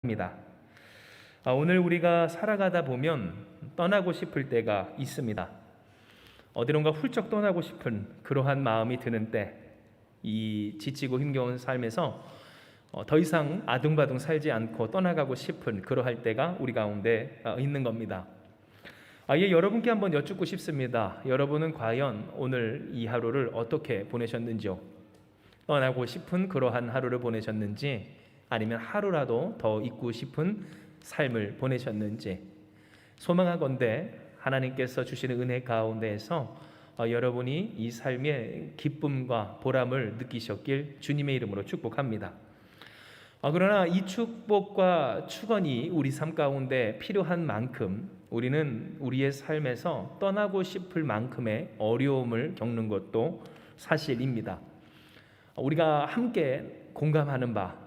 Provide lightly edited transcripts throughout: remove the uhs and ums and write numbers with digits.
합니다. 오늘 우리가 살아가다 보면 떠나고 싶을 때가 있습니다. 어디론가 훌쩍 떠나고 싶은 그러한 마음이 드는 때, 이 지치고 힘겨운 삶에서 더 이상 아둥바둥 살지 않고 떠나가고 싶은 그러할 때가 우리 가운데 있는 겁니다. 여러분께 한번 여쭙고 싶습니다. 여러분은 과연 오늘 이 하루를 어떻게 보내셨는지요? 떠나고 싶은 그러한 하루를 보내셨는지, 아니면 하루라도 더 있고 싶은 삶을 보내셨는지, 소망하건대 하나님께서 주시는 은혜 가운데에서 여러분이 이 삶의 기쁨과 보람을 느끼셨길 주님의 이름으로 축복합니다. 그러나 이 축복과 축원이 우리 삶 가운데 필요한 만큼 우리는 우리의 삶에서 떠나고 싶을 만큼의 어려움을 겪는 것도 사실입니다. 우리가 함께 공감하는 바,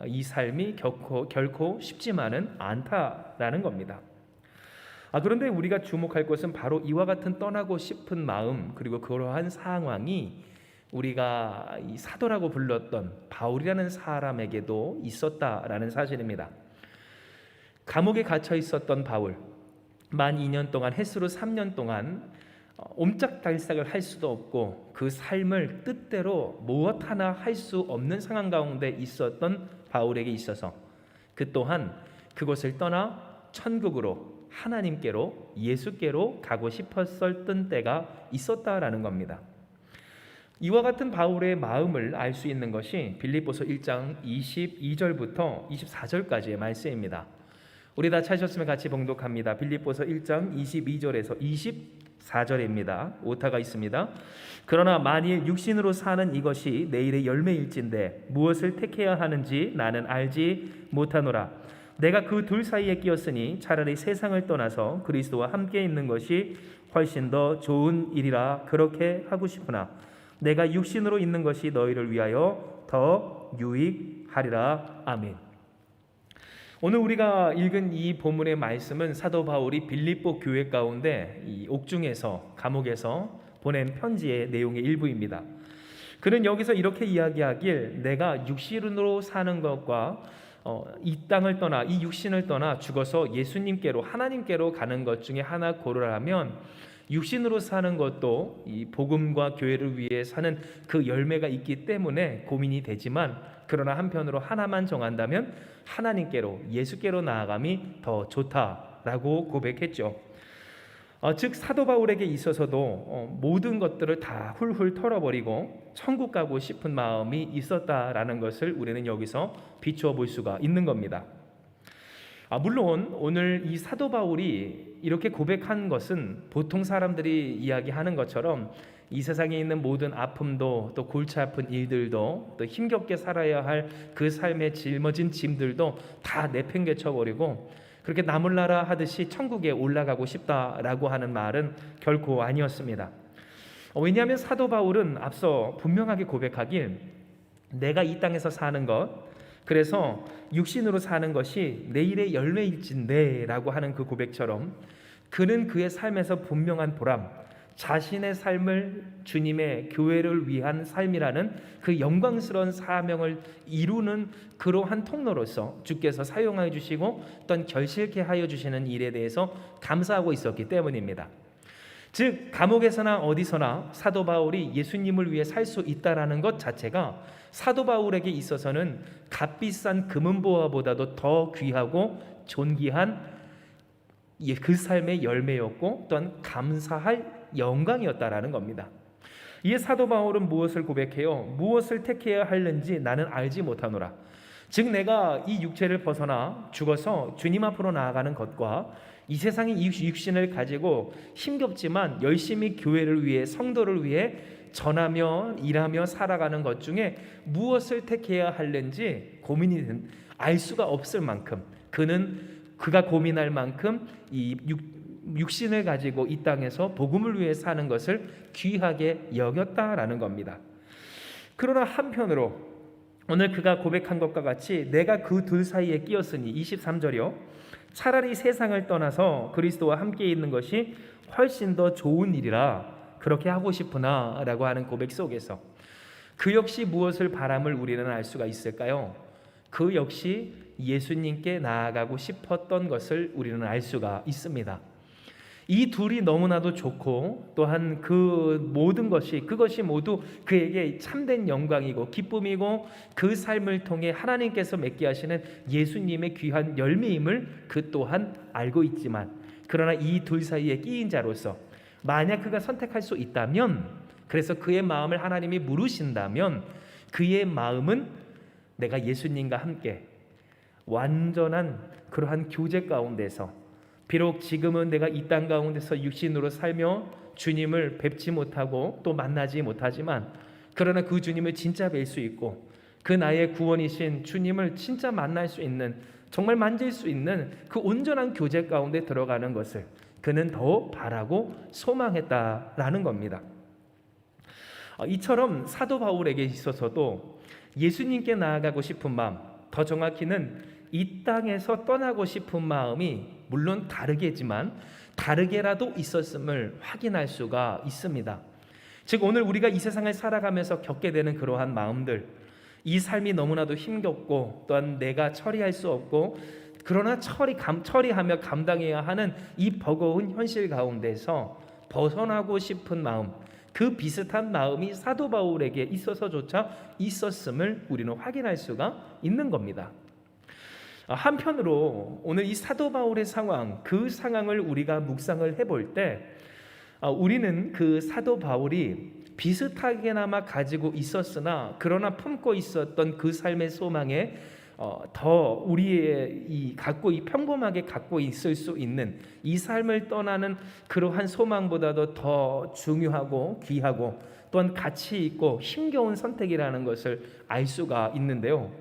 이 삶이 결코 쉽지만은 않다라는 겁니다. 그런데 우리가 주목할 것은 바로 이와 같은 떠나고 싶은 마음, 그리고 그러한 상황이 우리가 이 사도라고 불렀던 바울이라는 사람에게도 있었다라는 사실입니다. 감옥에 갇혀 있었던 바울, 만 2년 동안, 햇수로 3년 동안 옴짝달싹을 할 수도 없고 그 삶을 뜻대로 무엇 하나 할 수 없는 상황 가운데 있었던 바울에게 있어서 그 또한 그곳을 떠나 천국으로, 하나님께로, 예수께로 가고 싶었던 때가 있었다라는 겁니다. 이와 같은 바울의 마음을 알 수 있는 것이 빌립보서 1장 22절부터 24절까지의 말씀입니다. 우리 다 찾으셨으면 같이 봉독합니다. 빌립보서 1장 22절에서 24절입니다. 오타가 있습니다. 그러나 만일 육신으로 사는 이것이 내일의 열매일진데 무엇을 택해야 하는지 나는 알지 못하노라. 내가 그 둘 사이에 끼었으니 차라리 세상을 떠나서 그리스도와 함께 있는 것이 훨씬 더 좋은 일이라 그렇게 하고 싶으나 내가 육신으로 있는 것이 너희를 위하여 더 유익하리라. 아멘. 오늘 우리가 읽은 이 본문의 말씀은 사도 바울이 빌립보 교회 가운데 이 옥중에서, 감옥에서 보낸 편지의 내용의 일부입니다. 그는 여기서 이렇게 이야기하길, 내가 육신으로 사는 것과 이 땅을 떠나, 이 육신을 떠나 죽어서 예수님께로, 하나님께로 가는 것 중에 하나 고르라면 육신으로 사는 것도 이 복음과 교회를 위해 사는 그 열매가 있기 때문에 고민이 되지만, 그러나 한편으로 하나만 정한다면 하나님께로, 예수께로 나아감이 더 좋다라고 고백했죠. 즉 사도 바울에게 있어서도 모든 것들을 다 훌훌 털어버리고 천국 가고 싶은 마음이 있었다라는 것을 우리는 여기서 비추어 볼 수가 있는 겁니다. 물론 오늘 이 사도 바울이 이렇게 고백한 것은 보통 사람들이 이야기하는 것처럼 이 세상에 있는 모든 아픔도, 또 골치 아픈 일들도, 또 힘겹게 살아야 할 그 삶의 짊어진 짐들도 다 내팽개쳐버리고 그렇게 나몰라라 하듯이 천국에 올라가고 싶다라고 하는 말은 결코 아니었습니다. 왜냐하면 사도 바울은 앞서 분명하게 고백하길, 내가 이 땅에서 사는 것, 그래서 육신으로 사는 것이 내일의 열매일진데 라고 하는 그 고백처럼 그는 그의 삶에서 분명한 보람, 자신의 삶을 주님의 교회를 위한 삶이라는 그 영광스러운 사명을 이루는 그러한 통로로서 주께서 사용하여 주시고 또한 결실케 하여 주시는 일에 대해서 감사하고 있었기 때문입니다. 즉 감옥에서나 어디서나 사도 바울이 예수님을 위해 살 수 있다라는 것 자체가 사도 바울에게 있어서는 값비싼 금은보화보다도 더 귀하고 존귀한 그 삶의 열매였고 또한 감사할 영광이었다라는 겁니다. 이에 사도 바울은 무엇을 고백해요? 무엇을 택해야 하는지 나는 알지 못하노라. 즉 내가 이 육체를 벗어나 죽어서 주님 앞으로 나아가는 것과 이 세상의 이 육신을 가지고 힘겹지만 열심히 교회를 위해, 성도를 위해 전하며 일하며 살아가는 것 중에 무엇을 택해야 하는지 고민이 알 수가 없을 만큼 그가 고민할 만큼 이 육신을 가지고 이 땅에서 복음을 위해 사는 것을 귀하게 여겼다라는 겁니다. 그러나 한편으로 오늘 그가 고백한 것과 같이 내가 그 둘 사이에 끼었으니 23절이요. 차라리 세상을 떠나서 그리스도와 함께 있는 것이 훨씬 더 좋은 일이라 그렇게 하고 싶으나 라고 하는 고백 속에서 그 역시 무엇을 바람을 우리는 알 수가 있을까요? 그 역시 예수님께 나아가고 싶었던 것을 우리는 알 수가 있습니다. 이 둘이 너무나도 좋고 또한 그것이 모두 그에게 참된 영광이고 기쁨이고 그 삶을 통해 하나님께서 맺게 하시는 예수님의 귀한 열매임을 그 또한 알고 있지만, 그러나 이 둘 사이에 끼인 자로서 만약 그가 선택할 수 있다면, 그래서 그의 마음을 하나님이 물으신다면 그의 마음은 내가 예수님과 함께 완전한 그러한 교제 가운데서, 비록 지금은 내가 이 땅 가운데서 육신으로 살며 주님을 뵙지 못하고 또 만나지 못하지만, 그러나 그 주님을 진짜 뵐 수 있고 그 나의 구원이신 주님을 진짜 만날 수 있는, 정말 만질 수 있는 그 온전한 교제 가운데 들어가는 것을 그는 더 바라고 소망했다라는 겁니다. 이처럼 사도 바울에게 있어서도 예수님께 나아가고 싶은 마음, 더 정확히는 이 땅에서 떠나고 싶은 마음이 물론 다르게라도 있었음을 확인할 수가 있습니다. 즉 오늘 우리가 이 세상을 살아가면서 겪게 되는 그러한 마음들, 이 삶이 너무나도 힘겹고 또한 내가 처리할 수 없고 그러나 처리하며 감당해야 하는 이 버거운 현실 가운데서 벗어나고 싶은 마음, 그 비슷한 마음이 사도 바울에게 있어서조차 있었음을 우리는 확인할 수가 있는 겁니다. 한편으로 오늘 이 사도 바울의 상황, 그 상황을 우리가 묵상을 해볼 때 우리는 그 사도 바울이 비슷하게나마 가지고 있었으나 그러나 품고 있었던 그 삶의 소망에 더 우리의 평범하게 갖고 있을 수 있는 이 삶을 떠나는 그러한 소망보다도 더 중요하고 귀하고 또한 가치 있고 힘겨운 선택이라는 것을 알 수가 있는데요.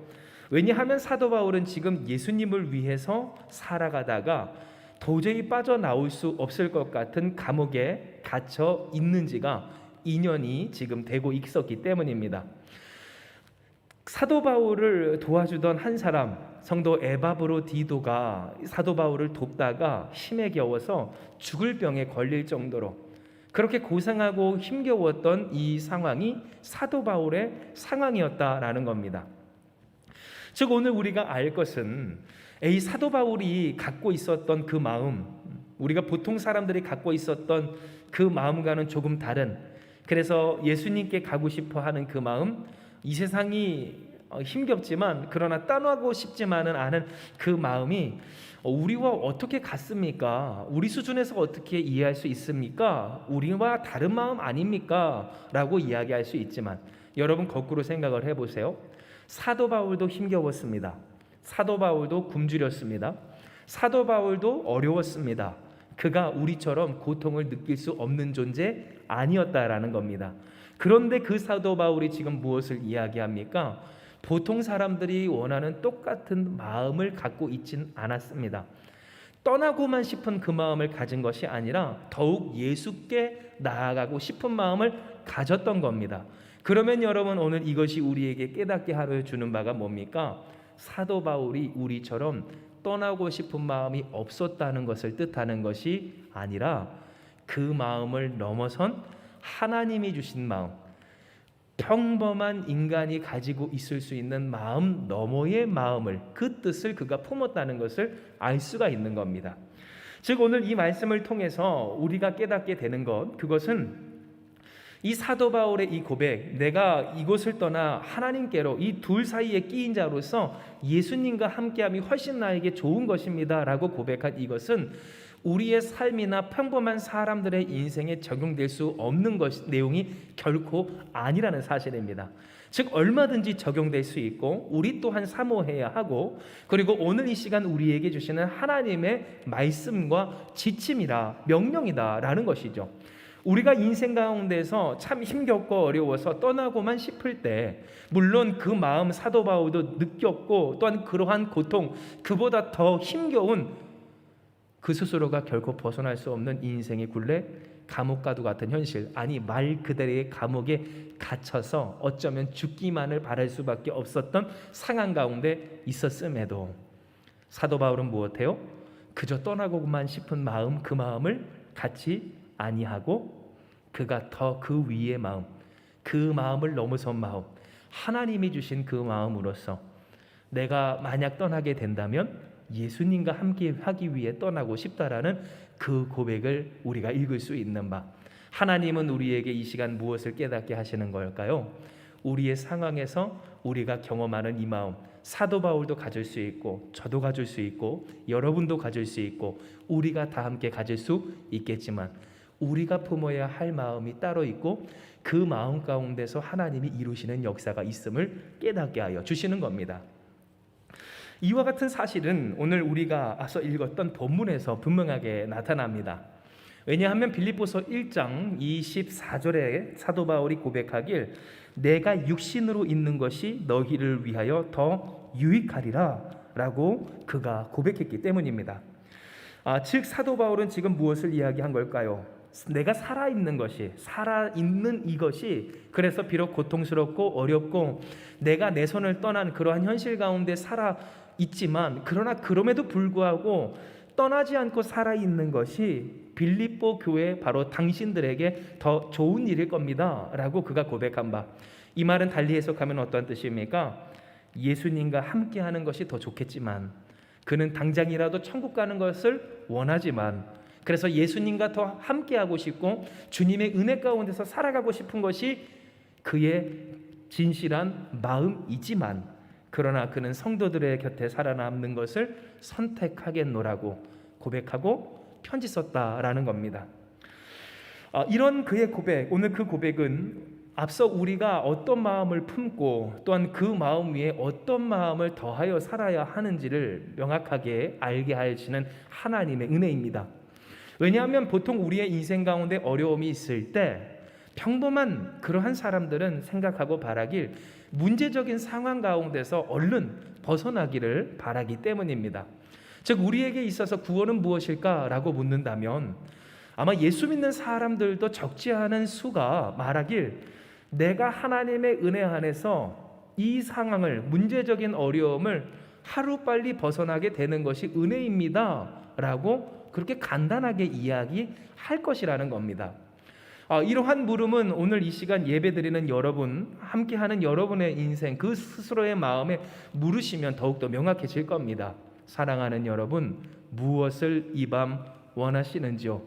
왜냐하면 사도 바울은 지금 예수님을 위해서 살아가다가 도저히 빠져나올 수 없을 것 같은 감옥에 갇혀 있는 지가 2년이 지금 되고 있었기 때문입니다. 사도 바울을 도와주던 한 사람, 성도 에바브로디도가 사도 바울을 돕다가 힘에 겨워서 죽을 병에 걸릴 정도로 그렇게 고생하고 힘겨웠던 이 상황이 사도 바울의 상황이었다라는 겁니다. 즉 오늘 우리가 알 것은 이 사도 바울이 갖고 있었던 그 마음, 우리가 보통 사람들이 갖고 있었던 그 마음과는 조금 다른, 그래서 예수님께 가고 싶어 하는 그 마음, 이 세상이 힘겹지만 그러나 떠나고 싶지만은 않은 그 마음이 우리와 어떻게 같습니까? 우리 수준에서 어떻게 이해할 수 있습니까? 우리와 다른 마음 아닙니까? 라고 이야기할 수 있지만 여러분 거꾸로 생각을 해보세요. 사도 바울도 힘겨웠습니다. 사도 바울도 굶주렸습니다. 사도 바울도 어려웠습니다. 그가 우리처럼 고통을 느낄 수 없는 존재 아니었다라는 겁니다. 그런데 그 사도 바울이 지금 무엇을 이야기합니까? 보통 사람들이 원하는 똑같은 마음을 갖고 있진 않았습니다. 떠나고만 싶은 그 마음을 가진 것이 아니라 더욱 예수께 나아가고 싶은 마음을 가졌던 겁니다. 그러면 여러분 오늘 이것이 우리에게 깨닫게 하려 주는 바가 뭡니까? 사도 바울이 우리처럼 떠나고 싶은 마음이 없었다는 것을 뜻하는 것이 아니라 그 마음을 넘어선 하나님이 주신 마음, 평범한 인간이 가지고 있을 수 있는 마음 너머의 마음을, 그 뜻을 그가 품었다는 것을 알 수가 있는 겁니다. 즉 오늘 이 말씀을 통해서 우리가 깨닫게 되는 것, 그것은 이 사도 바울의 이 고백, 내가 이곳을 떠나 하나님께로 이 둘 사이에 끼인 자로서 예수님과 함께함이 훨씬 나에게 좋은 것입니다 라고 고백한 이것은 우리의 삶이나 평범한 사람들의 인생에 적용될 수 없는 내용이 결코 아니라는 사실입니다. 즉 얼마든지 적용될 수 있고 우리 또한 사모해야 하고, 그리고 오늘 이 시간 우리에게 주시는 하나님의 말씀과 지침이라, 명령이다 라는 것이죠. 우리가 인생 가운데서 참 힘겹고 어려워서 떠나고만 싶을 때 물론 그 마음 사도 바울도 느꼈고 또한 그러한 고통, 그보다 더 힘겨운 그 스스로가 결코 벗어날 수 없는 인생의 굴레, 감옥과도 같은 현실, 아니 말 그대로의 감옥에 갇혀서 어쩌면 죽기만을 바랄 수밖에 없었던 상황 가운데 있었음에도 사도 바울은 무엇해요? 그저 떠나고만 싶은 마음, 그 마음을 갖지 아니하고 그가 더 그 위의 마음, 그 마음을 넘어선 마음, 하나님이 주신 그 마음으로서 내가 만약 떠나게 된다면 예수님과 함께 하기 위해 떠나고 싶다라는 그 고백을 우리가 읽을 수 있는 바, 하나님은 우리에게 이 시간 무엇을 깨닫게 하시는 걸까요? 우리의 상황에서 우리가 경험하는 이 마음, 사도 바울도 가질 수 있고 저도 가질 수 있고 여러분도 가질 수 있고 우리가 다 함께 가질 수 있겠지만, 우리가 품어야 할 마음이 따로 있고 그 마음 가운데서 하나님이 이루시는 역사가 있음을 깨닫게 하여 주시는 겁니다. 이와 같은 사실은 오늘 우리가 앞서 읽었던 본문에서 분명하게 나타납니다. 왜냐하면 빌립보서 1장 24절에 사도 바울이 고백하길 내가 육신으로 있는 것이 너희를 위하여 더 유익하리라 라고 그가 고백했기 때문입니다. 즉 사도 바울은 지금 무엇을 이야기한 걸까요? 내가 살아있는 것이, 살아있는 이것이 그래서 비록 고통스럽고 어렵고 내가 내 손을 떠난 그러한 현실 가운데 살아있지만, 그러나 그럼에도 불구하고 떠나지 않고 살아있는 것이 빌립보 교회 바로 당신들에게 더 좋은 일일 겁니다 라고 그가 고백한 바, 이 말은 달리 해석하면 어떤 뜻입니까? 예수님과 함께하는 것이 더 좋겠지만, 그는 당장이라도 천국 가는 것을 원하지만, 그래서 예수님과 더 함께하고 싶고 주님의 은혜 가운데서 살아가고 싶은 것이 그의 진실한 마음이지만, 그러나 그는 성도들의 곁에 살아남는 것을 선택하겠노라고 고백하고 편지 썼다라는 겁니다. 이런 그의 고백, 오늘 그 고백은 앞서 우리가 어떤 마음을 품고 또한 그 마음 위에 어떤 마음을 더하여 살아야 하는지를 명확하게 알게 하시는 하나님의 은혜입니다. 왜냐하면 보통 우리의 인생 가운데 어려움이 있을 때 평범한 그러한 사람들은 생각하고 바라길 문제적인 상황 가운데서 얼른 벗어나기를 바라기 때문입니다. 즉 우리에게 있어서 구원은 무엇일까라고 묻는다면 아마 예수 믿는 사람들도 적지 않은 수가 말하길 내가 하나님의 은혜 안에서 이 상황을, 문제적인 어려움을 하루빨리 벗어나게 되는 것이 은혜입니다 라고 그렇게 간단하게 이야기할 것이라는 겁니다. 이러한 물음은 오늘 이 시간 예배드리는 여러분, 함께하는 여러분의 인생 그 스스로의 마음에 물으시면 더욱더 명확해질 겁니다. 사랑하는 여러분, 무엇을 이 밤 원하시는지요?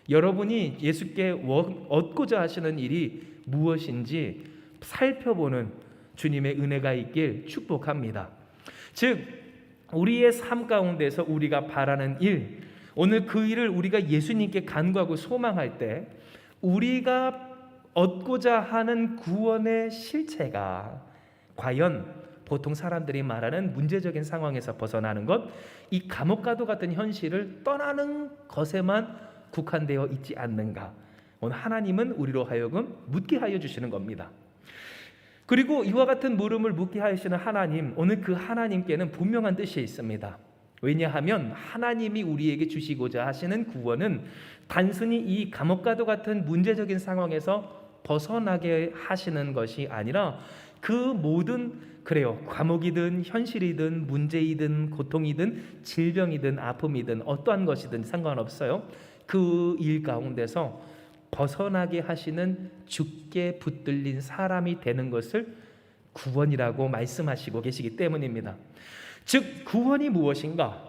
여러분이 예수께 얻고자 하시는 일이 무엇인지 살펴보는 주님의 은혜가 있길 축복합니다. 즉 우리의 삶 가운데서 우리가 바라는 일, 오늘 그 일을 우리가 예수님께 간구하고 소망할 때 우리가 얻고자 하는 구원의 실체가 과연 보통 사람들이 말하는 문제적인 상황에서 벗어나는 것, 이 감옥과도 같은 현실을 떠나는 것에만 국한되어 있지 않는가? 오늘 하나님은 우리로 하여금 묻게 하여 주시는 겁니다. 그리고 이와 같은 물음을 묻게 하시는 하나님, 오늘 그 하나님께는 분명한 뜻이 있습니다. 왜냐하면 하나님이 우리에게 주시고자 하시는 구원은 단순히 이 감옥과도 같은 문제적인 상황에서 벗어나게 하시는 것이 아니라 그 모든, 그래요, 감옥이든 현실이든 문제이든 고통이든 질병이든 아픔이든 어떠한 것이든 상관없어요. 그 일 가운데서 벗어나게 하시는 주께 붙들린 사람이 되는 것을 구원이라고 말씀하시고 계시기 때문입니다. 즉 구원이 무엇인가?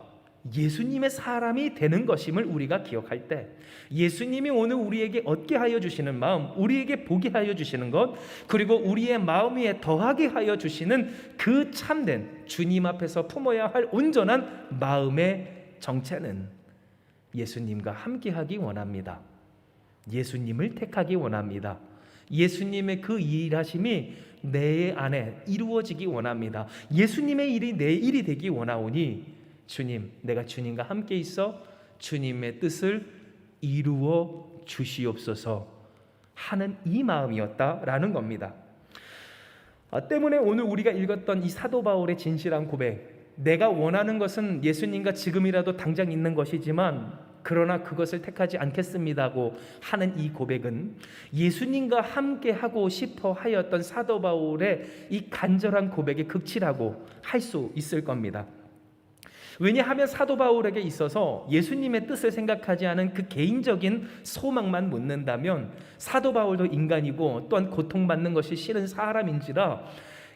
예수님의 사람이 되는 것임을 우리가 기억할 때, 예수님이 오늘 우리에게 얻게 하여 주시는 마음, 우리에게 보게 하여 주시는 것, 그리고 우리의 마음 위에 더하게 하여 주시는 그 참된 주님 앞에서 품어야 할 온전한 마음의 정체는 예수님과 함께하기 원합니다. 예수님을 택하기 원합니다. 예수님의 그 일하심이 내 안에 이루어지기 원합니다. 예수님의 일이 내 일이 되기 원하오니 주님, 내가 주님과 함께 있어 주님의 뜻을 이루어 주시옵소서 하는 이 마음이었다라는 겁니다. 때문에 오늘 우리가 읽었던 이 사도 바울의 진실한 고백, 내가 원하는 것은 예수님과 지금이라도 당장 있는 것이지만 그러나 그것을 택하지 않겠습니다고 하는 이 고백은 예수님과 함께 하고 싶어 하였던 사도 바울의 이 간절한 고백의 극치라고 할 수 있을 겁니다. 왜냐하면 사도 바울에게 있어서 예수님의 뜻을 생각하지 않은 그 개인적인 소망만 묻는다면 사도 바울도 인간이고 또한 고통받는 것이 싫은 사람인지라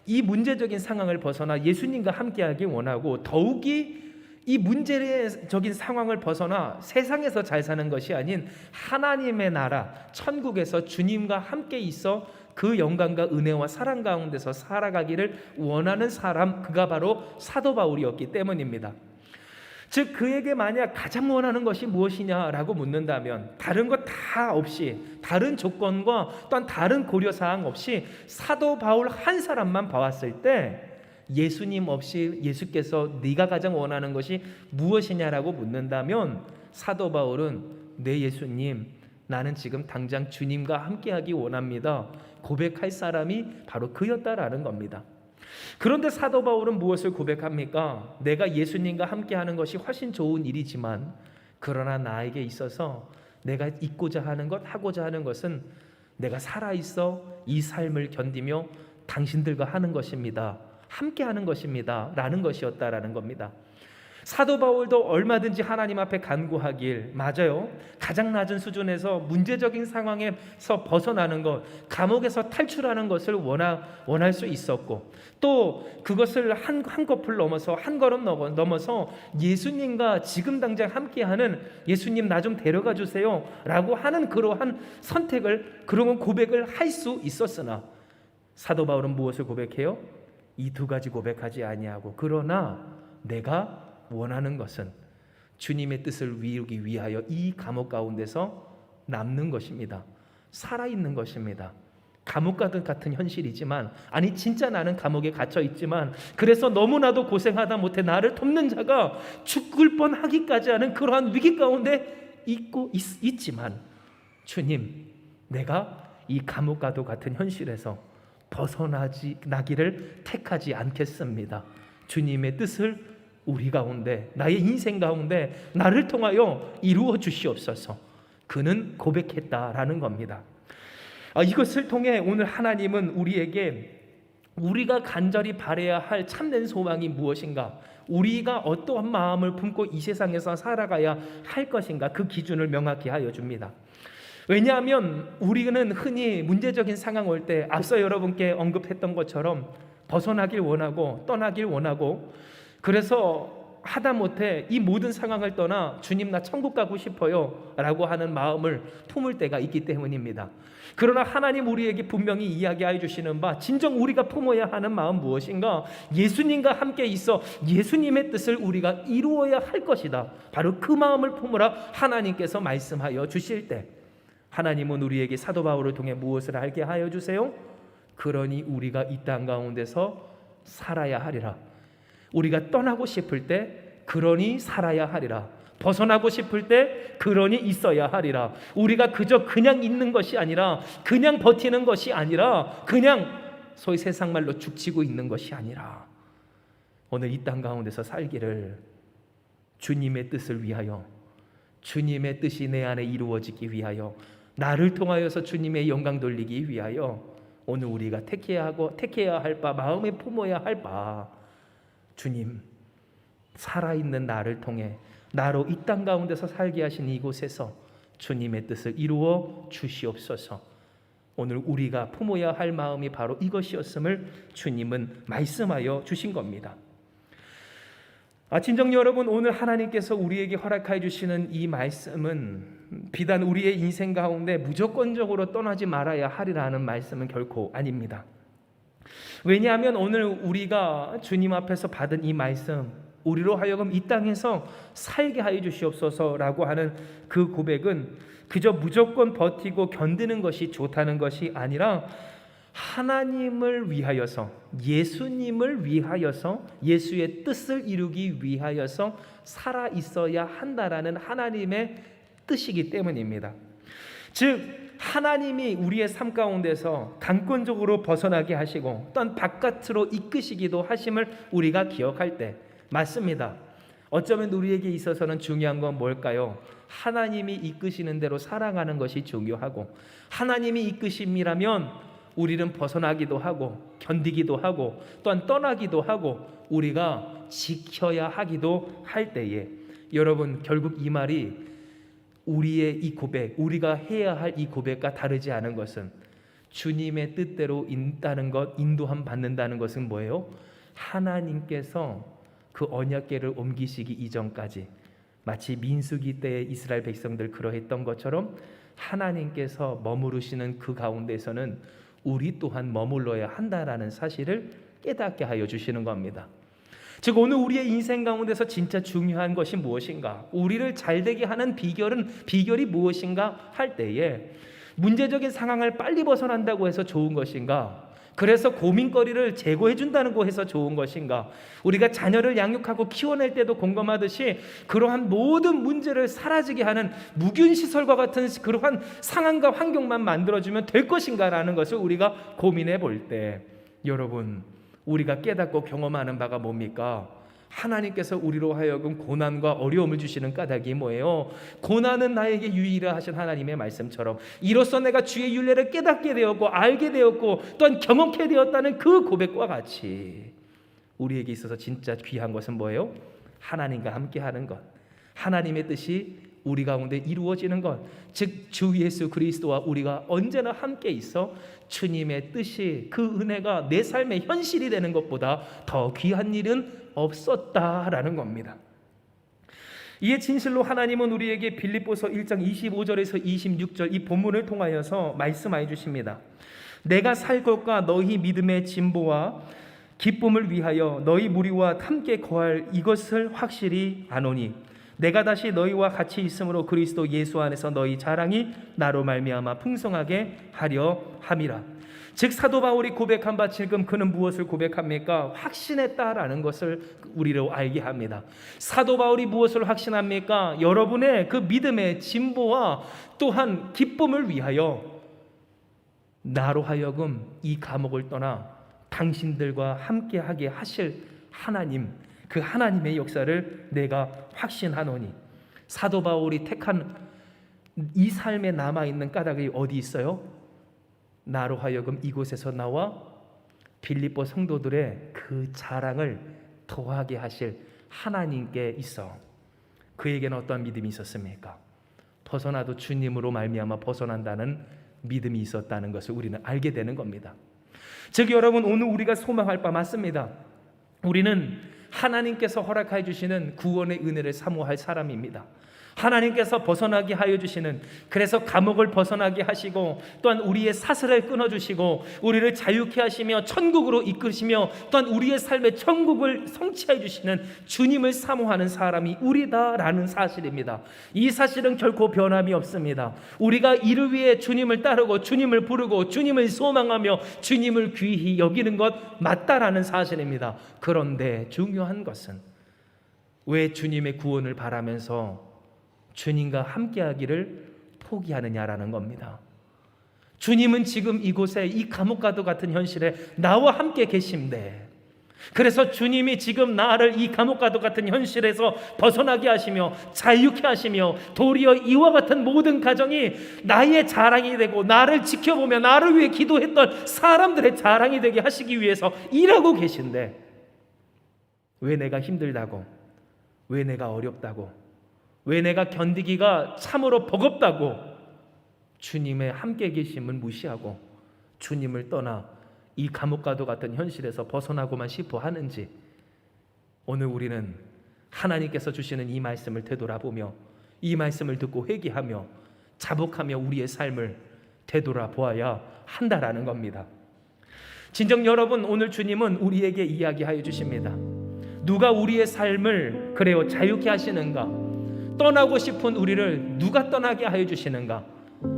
이 문제적인 상황을 벗어나 예수님과 함께하기 원하고, 더욱이 이 문제적인 상황을 벗어나 세상에서 잘 사는 것이 아닌 하나님의 나라 천국에서 주님과 함께 있어 그 영광과 은혜와 사랑 가운데서 살아가기를 원하는 사람, 그가 바로 사도 바울이었기 때문입니다. 즉 그에게 만약 가장 원하는 것이 무엇이냐라고 묻는다면 다른 것 다 없이, 다른 조건과 또한 다른 고려사항 없이 사도 바울 한 사람만 봐왔을 때 예수님 없이 예수께서 네가 가장 원하는 것이 무엇이냐라고 묻는다면 사도 바울은 네 예수님, 나는 지금 당장 주님과 함께하기 원합니다, 고백할 사람이 바로 그였다라는 겁니다. 그런데 사도 바울은 무엇을 고백합니까? 내가 예수님과 함께하는 것이 훨씬 좋은 일이지만 그러나 나에게 있어서 내가 있고자 하는 것, 하고자 하는 것은 내가 살아있어 이 삶을 견디며 당신들과 하는 것입니다, 함께하는 것입니다 라는 것이었다라는 겁니다. 사도 바울도 얼마든지 하나님 앞에 간구하길, 맞아요, 가장 낮은 수준에서 문제적인 상황에서 벗어나는 것, 감옥에서 탈출하는 것을 원할 수 있었고, 또 그것을 한 커플 넘어서, 한 걸음 넘어서 예수님과 지금 당장 함께하는, 예수님 나 좀 데려가 주세요 라고 하는 그러한 선택을, 그런 고백을 할 수 있었으나 사도 바울은 무엇을 고백해요? 이 두 가지 고백하지 아니하고, 그러나 내가 원하는 것은 주님의 뜻을 이루기 위하여 이 감옥 가운데서 남는 것입니다. 살아있는 것입니다. 감옥과 같은 현실이지만, 아니 진짜 나는 감옥에 갇혀 있지만, 그래서 너무나도 고생하다 못해 나를 돕는 자가 죽을 뻔하기까지 하는 그러한 위기 가운데 있지만 주님, 내가 이 감옥과도 같은 현실에서 벗어나기를 택하지 않겠습니다. 주님의 뜻을 우리 가운데, 나의 인생 가운데 나를 통하여 이루어 주시옵소서. 그는 고백했다라는 겁니다. 이것을 통해 오늘 하나님은 우리에게 우리가 간절히 바라야 할 참된 소망이 무엇인가, 우리가 어떠한 마음을 품고 이 세상에서 살아가야 할 것인가, 그 기준을 명확히 하여 줍니다. 왜냐하면 우리는 흔히 문제적인 상황 올 때 앞서 여러분께 언급했던 것처럼 벗어나길 원하고 떠나길 원하고, 그래서 하다못해 이 모든 상황을 떠나 주님 나 천국 가고 싶어요 라고 하는 마음을 품을 때가 있기 때문입니다. 그러나 하나님 우리에게 분명히 이야기해 주시는 바, 진정 우리가 품어야 하는 마음 무엇인가? 예수님과 함께 있어 예수님의 뜻을 우리가 이루어야 할 것이다, 바로 그 마음을 품으라 하나님께서 말씀하여 주실 때, 하나님은 우리에게 사도 바울을 통해 무엇을 알게 하여 주세요? 그러니 우리가 이 땅 가운데서 살아야 하리라. 우리가 떠나고 싶을 때 그러니 살아야 하리라. 벗어나고 싶을 때 그러니 있어야 하리라. 우리가 그냥 있는 것이 아니라, 그냥 버티는 것이 아니라, 그냥 소위 세상 말로 죽치고 있는 것이 아니라, 오늘 이 땅 가운데서 살기를 주님의 뜻을 위하여, 주님의 뜻이 내 안에 이루어지기 위하여, 나를 통하여서 주님의 영광 돌리기 위하여 오늘 우리가 택해야 할 바, 마음에 품어야 할 바, 주님 살아있는 나를 통해 나로 이 땅 가운데서 살게 하신 이곳에서 주님의 뜻을 이루어 주시옵소서. 오늘 우리가 품어야 할 마음이 바로 이것이었음을 주님은 말씀하여 주신 겁니다. 친정 여러분, 오늘 하나님께서 우리에게 허락해 주시는 이 말씀은 비단 우리의 인생 가운데 무조건적으로 떠나지 말아야 하리라는 말씀은 결코 아닙니다. 왜냐하면 오늘 우리가 주님 앞에서 받은 이 말씀, 우리로 하여금 이 땅에서 살게 하여 주시옵소서라고 하는 그 고백은 그저 무조건 버티고 견디는 것이 좋다는 것이 아니라, 하나님을 위하여서, 예수님을 위하여서, 예수의 뜻을 이루기 위하여서 살아 있어야 한다라는 하나님의 뜻이기 때문입니다. 즉 하나님이 우리의 삶 가운데서 강권적으로 벗어나게 하시고 또한 바깥으로 이끄시기도 하심을 우리가 기억할 때, 맞습니다. 어쩌면 우리에게 있어서는 중요한 건 뭘까요? 하나님이 이끄시는 대로 살아가는 것이 중요하고, 하나님이 이끄심이라면 우리는 벗어나기도 하고 견디기도 하고 또한 떠나기도 하고 우리가 지켜야 하기도 할 때에, 여러분 결국 이 말이 우리의 이 고백, 우리가 해야 할 이 고백과 다르지 않은 것은 주님의 뜻대로 인도함 받는다는 것은 뭐예요? 하나님께서 그 언약궤를 옮기시기 이전까지 마치 민수기 때의 이스라엘 백성들 그러했던 것처럼 하나님께서 머무르시는 그 가운데서는 우리 또한 머물러야 한다라는 사실을 깨닫게 하여 주시는 겁니다. 즉 오늘 우리의 인생 가운데서 진짜 중요한 것이 무엇인가, 우리를 잘되게 하는 비결이 무엇인가 할 때에 문제적인 상황을 빨리 벗어난다고 해서 좋은 것인가, 그래서 고민거리를 제거해 준다는 거 해서 좋은 것인가, 우리가 자녀를 양육하고 키워낼 때도 공감하듯이 그러한 모든 문제를 사라지게 하는 무균시설과 같은 그러한 상황과 환경만 만들어주면 될 것인가라는 것을 우리가 고민해 볼 때, 여러분 우리가 깨닫고 경험하는 바가 뭡니까? 하나님께서 우리로 하여금 고난과 어려움을 주시는 까닭이 뭐예요? 고난은 나에게 유의라 하신 하나님의 말씀처럼 이로써 내가 주의 윤례를 깨닫게 되었고 알게 되었고 또한 경험케 되었다는 그 고백과 같이 우리에게 있어서 진짜 귀한 것은 뭐예요? 하나님과 함께하는 것, 하나님의 뜻이 우리 가운데 이루어지는 것, 즉 주 예수 그리스도와 우리가 언제나 함께 있어 주님의 뜻이, 그 은혜가 내 삶의 현실이 되는 것보다 더 귀한 일은 없었다라는 겁니다. 이에 진실로 하나님은 우리에게 빌립보서 1장 25절에서 26절 이 본문을 통하여서 말씀하여 주십니다. 내가 살 것과 너희 믿음의 진보와 기쁨을 위하여 너희 무리와 함께 거할 이것을 확실히 아노니 내가 다시 너희와 같이 있으므로 그리스도 예수 안에서 너희 자랑이 나로 말미암아 풍성하게 하려 함이라. 즉 사도 바울이 고백한 바 지금 그는 무엇을 고백합니까? 확신했다라는 것을 우리로 알게 합니다. 사도 바울이 무엇을 확신합니까? 여러분의 그 믿음의 진보와 또한 기쁨을 위하여 나로 하여금 이 감옥을 떠나 당신들과 함께하게 하실 하나님, 그 하나님의 역사를 내가 확신하노니. 사도 바울이 택한 이 삶에 남아있는 까닭이 어디 있어요? 나로 하여금 이곳에서 나와 빌립보 성도들의 그 자랑을 더하게 하실 하나님께 있어. 그에게는 어떤 믿음이 있었습니까? 벗어나도 주님으로 말미암아 벗어난다는 믿음이 있었다는 것을 우리는 알게 되는 겁니다. 즉 여러분, 오늘 우리가 소망할 바 맞습니다. 우리는 하나님께서 허락하여 주시는 구원의 은혜를 사모할 사람입니다. 하나님께서 벗어나게 하여 주시는, 그래서 감옥을 벗어나게 하시고 또한 우리의 사슬을 끊어주시고 우리를 자유케 하시며 천국으로 이끄시며 또한 우리의 삶의 천국을 성취해 주시는 주님을 사모하는 사람이 우리다라는 사실입니다. 이 사실은 결코 변함이 없습니다. 우리가 이를 위해 주님을 따르고 주님을 부르고 주님을 소망하며 주님을 귀히 여기는 것 맞다라는 사실입니다. 그런데 중요한 것은 왜 주님의 구원을 바라면서 주님과 함께하기를 포기하느냐라는 겁니다. 주님은 지금 이곳에 이 감옥과도 같은 현실에 나와 함께 계신데, 그래서 주님이 지금 나를 이 감옥과도 같은 현실에서 벗어나게 하시며 자유케 하시며 도리어 이와 같은 모든 가정이 나의 자랑이 되고 나를 지켜보며 나를 위해 기도했던 사람들의 자랑이 되게 하시기 위해서 일하고 계신데, 왜 내가 힘들다고, 왜 내가 어렵다고, 왜 내가 견디기가 참으로 버겁다고 주님의 함께 계심을 무시하고 주님을 떠나 이 감옥과도 같은 현실에서 벗어나고만 싶어 하는지, 오늘 우리는 하나님께서 주시는 이 말씀을 되돌아보며 이 말씀을 듣고 회개하며 자복하며 우리의 삶을 되돌아보아야 한다라는 겁니다. 진정 여러분, 오늘 주님은 우리에게 이야기하여 주십니다. 누가 우리의 삶을 그래요 자유케 하시는가? 떠나고 싶은 우리를 누가 떠나게 하여 주시는가?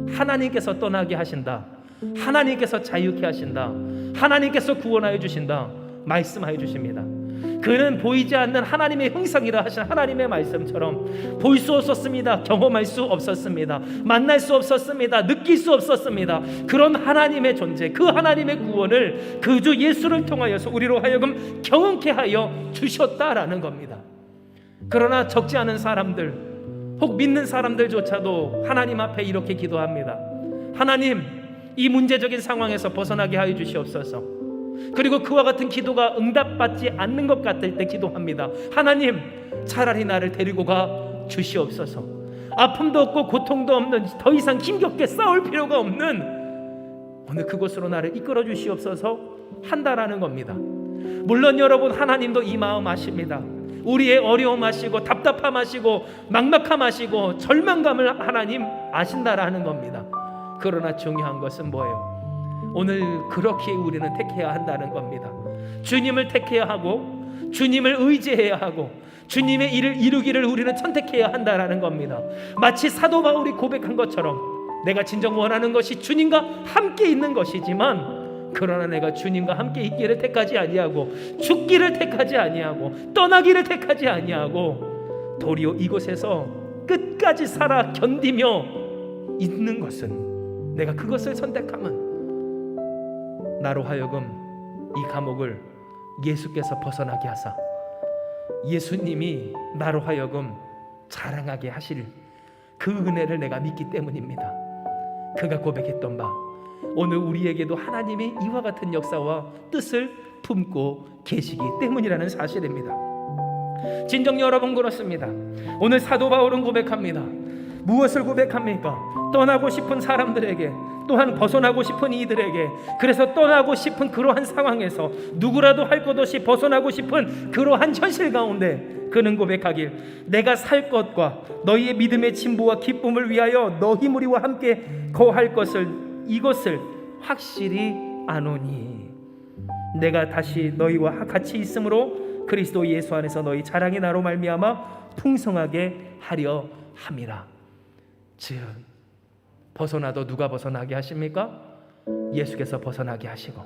하나님께서 떠나게 하신다. 하나님께서 자유케 하신다. 하나님께서 구원하여 주신다. 말씀하여 주십니다. 그는 보이지 않는 하나님의 형상이라 하신 하나님의 말씀처럼 볼 수 없었습니다. 경험할 수 없었습니다. 만날 수 없었습니다. 느낄 수 없었습니다. 그런 하나님의 존재, 그 하나님의 구원을 그 주 예수를 통하여서 우리로 하여금 경험케 하여 주셨다라는 겁니다. 그러나 적지 않은 사람들, 혹 믿는 사람들조차도 하나님 앞에 이렇게 기도합니다. 하나님, 이 문제적인 상황에서 벗어나게 하여 주시옵소서. 그리고 그와 같은 기도가 응답받지 않는 것 같을 때 기도합니다. 하나님, 차라리 나를 데리고 가 주시옵소서. 아픔도 없고 고통도 없는, 더 이상 힘겹게 싸울 필요가 없는 오늘 그곳으로 나를 이끌어 주시옵소서 한다라는 겁니다. 물론 여러분, 하나님도 이 마음 아십니다. 우리의 어려움 아시고 답답함 아시고 막막함 아시고 절망감을 하나님 아신다라는 겁니다. 그러나 중요한 것은 뭐예요? 오늘 그렇게 우리는 택해야 한다는 겁니다. 주님을 택해야 하고 주님을 의지해야 하고 주님의 일을 이루기를 우리는 선택해야 한다라는 겁니다. 마치 사도 바울이 고백한 것처럼 내가 진정 원하는 것이 주님과 함께 있는 것이지만 그러나 내가 주님과 함께 있기를 택하지 아니하고 죽기를 택하지 아니하고 떠나기를 택하지 아니하고 도리어 이곳에서 끝까지 살아 견디며 있는 것은, 내가 그것을 선택하면 나로 하여금 이 감옥을 예수께서 벗어나게 하사 예수님이 나로 하여금 자랑하게 하실 그 은혜를 내가 믿기 때문입니다. 그가 고백했던 바, 오늘 우리에게도 하나님이 이와 같은 역사와 뜻을 품고 계시기 때문이라는 사실입니다. 진정 여러분, 그렇습니다. 오늘 사도 바울은 고백합니다. 무엇을 고백합니까? 떠나고 싶은 사람들에게, 또한 벗어나고 싶은 이들에게, 그래서 떠나고 싶은 그러한 상황에서 누구라도 할 것 없이 벗어나고 싶은 그러한 현실 가운데 그는 고백하길, 내가 살 것과 너희의 믿음의 진보와 기쁨을 위하여 너희 무리와 함께 거할 것을, 이것을 확실히 아노니 내가 다시 너희와 같이 있으므로 그리스도 예수 안에서 너희 자랑이 나로 말미암아 풍성하게 하려 함이라. 즉 벗어나도 누가 벗어나게 하십니까? 예수께서 벗어나게 하시고,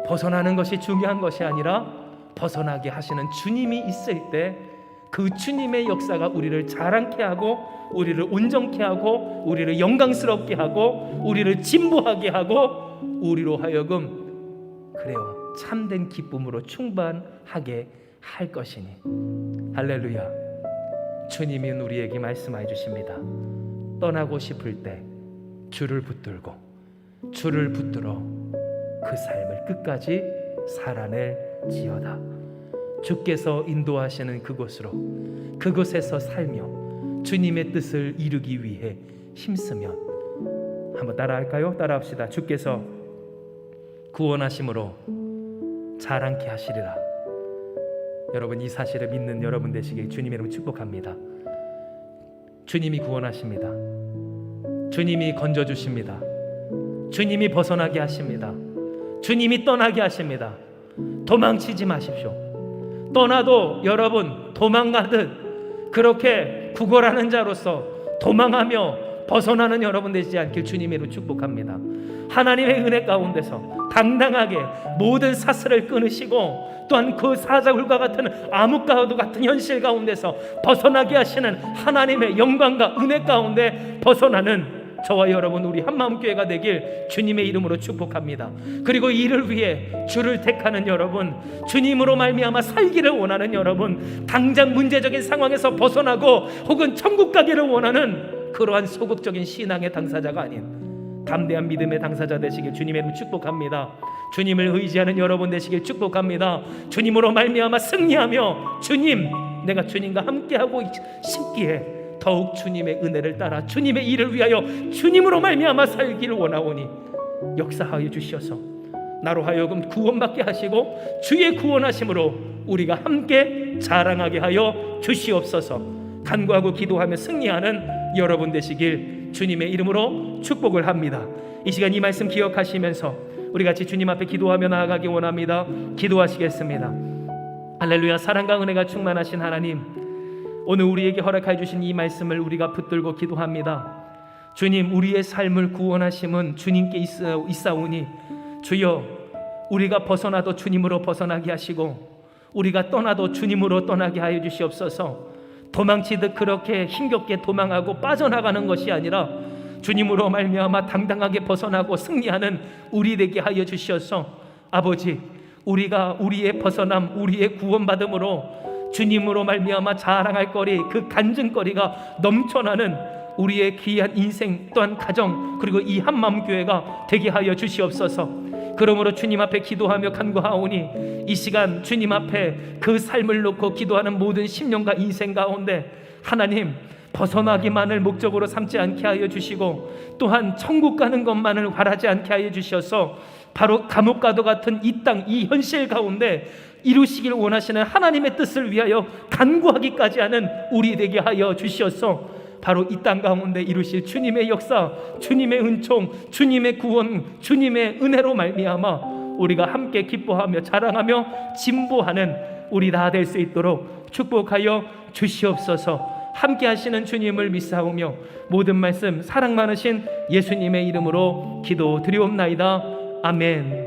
벗어나는 것이 중요한 것이 아니라 벗어나게 하시는 주님이 있을 때 그 주님의 역사가 우리를 자랑케 하고 우리를 온전케 하고 우리를 영광스럽게 하고 우리를 진보하게 하고 우리로 하여금 그래요 참된 기쁨으로 충만하게 할 것이니. 할렐루야. 주님이 우리에게 말씀해 주십니다. 떠나고 싶을 때 주를 붙들고 주를 붙들어 그 삶을 끝까지 살아낼지어다. 주께서 인도하시는 그곳으로, 그곳에서 살며 주님의 뜻을 이루기 위해 힘쓰면, 한번 따라할까요? 따라합시다. 주께서 구원하심으로 자랑케 하시리라. 여러분, 이 사실을 믿는 여러분 되시길 주님의 이름으로 축복합니다. 주님이 구원하십니다. 주님이 건져주십니다. 주님이 벗어나게 하십니다. 주님이 떠나게 하십니다. 도망치지 마십시오. 떠나도 여러분 도망가듯 그렇게 구걸하는 자로서 도망하며 벗어나는 여러분 되지 않길 주님의 이름으로 축복합니다. 하나님의 은혜 가운데서 당당하게 모든 사슬을 끊으시고 또한 그 사자굴과 같은 암흑과도 같은 현실 가운데서 벗어나게 하시는 하나님의 영광과 은혜 가운데 벗어나는 저와 여러분, 우리 한마음교회가 되길 주님의 이름으로 축복합니다. 그리고 이를 위해 주를 택하는 여러분, 주님으로 말미암아 살기를 원하는 여러분, 당장 문제적인 상황에서 벗어나고 혹은 천국 가기를 원하는 그러한 소극적인 신앙의 당사자가 아닌 담대한 믿음의 당사자 되시길 주님의 이름으로 축복합니다. 주님을 의지하는 여러분 되시길 축복합니다. 주님으로 말미암아 승리하며 주님, 내가 주님과 함께하고 싶기에 더욱 주님의 은혜를 따라 주님의 일을 위하여 주님으로 말미암아 살기를 원하오니 역사하여 주시어서 나로 하여금 구원받게 하시고 주의 구원하심으로 우리가 함께 자랑하게 하여 주시옵소서. 간구하고 기도하며 승리하는 여러분 되시길 주님의 이름으로 축복을 합니다. 이 시간 이 말씀 기억하시면서 우리 같이 주님 앞에 기도하며 나아가기 원합니다. 기도하시겠습니다. 할렐루야. 사랑과 은혜가 충만하신 하나님, 오늘 우리에게 허락해 주신 이 말씀을 우리가 붙들고 기도합니다. 주님, 우리의 삶을 구원하심은 주님께 있사오니 주여, 우리가 벗어나도 주님으로 벗어나게 하시고 우리가 떠나도 주님으로 떠나게 하여 주시옵소서. 도망치듯 그렇게 힘겹게 도망하고 빠져나가는 것이 아니라 주님으로 말미암아 당당하게 벗어나고 승리하는 우리 되게 하여 주시옵소서. 아버지, 우리가 우리의 벗어남, 우리의 구원받음으로 주님으로 말미암아 자랑할 거리, 그 간증거리가 넘쳐나는 우리의 귀한 인생 또한 가정, 그리고 이 한마음교회가 되게 하여 주시옵소서. 그러므로 주님 앞에 기도하며 간구하오니 이 시간 주님 앞에 그 삶을 놓고 기도하는 모든 심령과 인생 가운데 하나님, 벗어나기만을 목적으로 삼지 않게 하여 주시고, 또한 천국 가는 것만을 바라지 않게 하여 주셔서 바로 감옥과도 같은 이 땅, 이 현실 가운데 이루시길 원하시는 하나님의 뜻을 위하여 간구하기까지 하는 우리 되게 하여 주시어서 바로 이 땅 가운데 이루실 주님의 역사, 주님의 은총, 주님의 구원, 주님의 은혜로 말미암아 우리가 함께 기뻐하며 자랑하며 진보하는 우리 다 될 수 있도록 축복하여 주시옵소서. 함께 하시는 주님을 믿사오며 모든 말씀 사랑 많으신 예수님의 이름으로 기도드리옵나이다. 아멘.